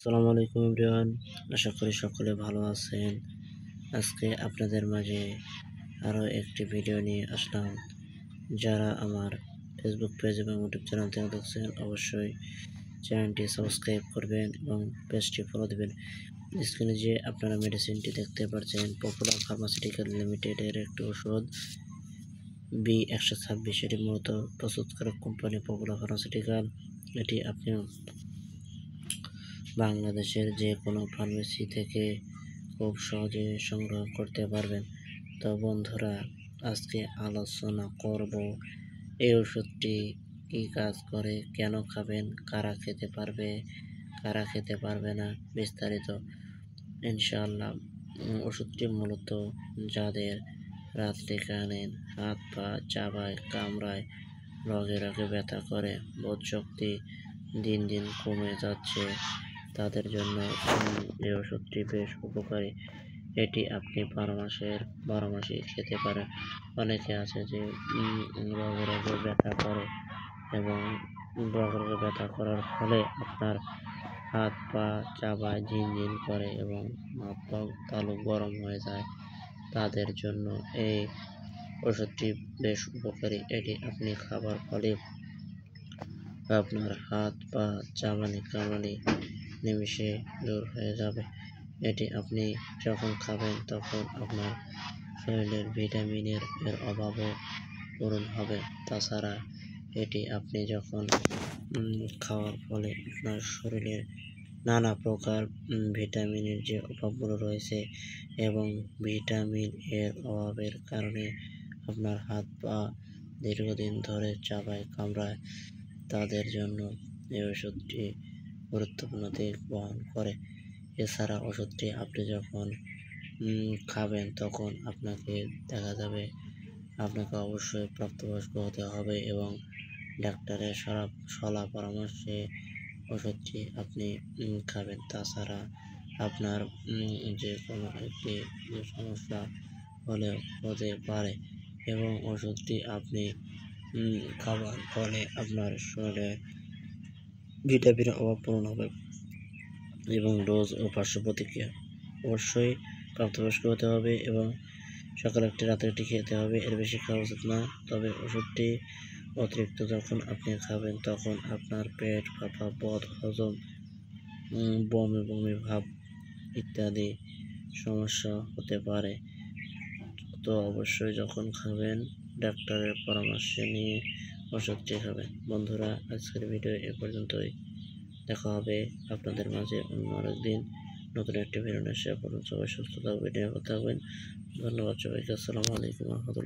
আসসালামু আলাইকুম এভরিওয়ান। আশা করি সকলে ভালো আছেন। আজকে আপনাদের মাঝে আরও একটি ভিডিও নিয়ে আসলাম। যারা আমার ফেসবুক পেজ এবং ইউটিউব চ্যানেল থেকে দেখছেন অবশ্যই চ্যানেলটি সাবস্ক্রাইব করবেন এবং পেজটি ফলো দেবেন। স্ক্রিনে যে আপনারা মেডিসিনটি দেখতে পাচ্ছেন পপুলার ফার্মাসিউটিক্যাল লিমিটেডের একটি ওষুধ B126। এটি মূলত প্রস্তুতকারক কোম্পানি পপুলার ফার্মাসিউটিক্যাল। এটি আপনি বাংলাদেশের যে কোনো ফার্মেসি থেকে খুব সহজে সংগ্রহ করতে পারবেন। তো বন্ধুরা, আজকে আলোচনা করব এই ওষুধটি কী কাজ করে, কেন খাবেন, কারা খেতে পারবে, কারা খেতে পারবে না, বিস্তারিত ইনশাআল্লাহ। ওষুধটি মূলত যাদের রাত্রে কানেন, হাত পা চাবায়, কামড়ায়, রগে রগে ব্যথা করে, বোধশক্তি দিন দিন কমে যাচ্ছে, তাদের জন্য এই ওষুধটি বেশ উপকারী। এটি আপনি 12 মাসই খেতে পারেন। অনেকে আছে যে রগে রগে ব্যথা করে এবং রগে রগে ব্যথা করার ফলে আপনার হাত পা চাবায়, ঝিনঝিন করে এবং হাত পা তালু গরম হয়ে যায়, তাদের জন্য এই ওষুধটি বেশ উপকারী। এটি আপনি খাবার ফলে আপনার হাত পা চাবানি কামানি নিমিষে দূর হয়ে যাবে। এটি আপনি যখন খাবেন তখন আপনার শরীরের ভিটামিনের অভাবও পূরণ হবে। তাছাড়া এটি আপনি যখন খাওয়ার ফলে আপনার শরীরের নানা প্রকার ভিটামিনের যে অভাবগুলো রয়েছে এবং ভিটামিন এর অভাবের কারণে আপনার হাত পা দীর্ঘদিন ধরে চাবায় কামড়ায়, তাদের জন্য এই ওষুধটি গুরুত্বপূর্ণ দিক বহন করে। এছাড়া ওষুধটি আপনি যখন খাবেন তখন আপনাকে দেখা যাবে আপনাকে অবশ্যই প্রাপ্তবয়স্ক হতে হবে এবং ডাক্তারের শলা পরামর্শে ওষুধটি আপনি খাবেন। তাছাড়া আপনার যে কোনো একটি সমস্যা হতে পারে এবং ওষুধটি আপনি খাবার ফলে আপনার শরীরে ভিটামিনের অভাব পূরণ হবে এবং ডোজ ও পার্শ্ব প্রতিক্রিয়া অবশ্যই প্রাপ্তবয়স্ক হতে হবে এবং সকালে একটি রাতে একটি খেতে হবে, এর বেশি খাওয়া উচিত না। তবে ওষুধটি অতিরিক্ত যখন আপনি খাবেন তখন আপনার পেট ফাঁপা, বদ হজম, বমি বমি ভাব ইত্যাদি সমস্যা হতে পারে। তো অবশ্যই যখন খাবেন ডাক্তারের পরামর্শ নিয়ে ওষুধটি খাবেন। বন্ধুরা, আজকের ভিডিও এ পর্যন্তই। দেখা হবে আপনাদের মাঝে অন্য আরেকদিন নতুন একটি ভিডিও নিয়ে। সে পর্যন্ত সবাই সুস্থ থাকবেন, নিরাপদ থাকবেন। ধন্যবাদ সবাইকে। আসসালামু আলাইকুম ওয়া রাহমাতুল্লাহ।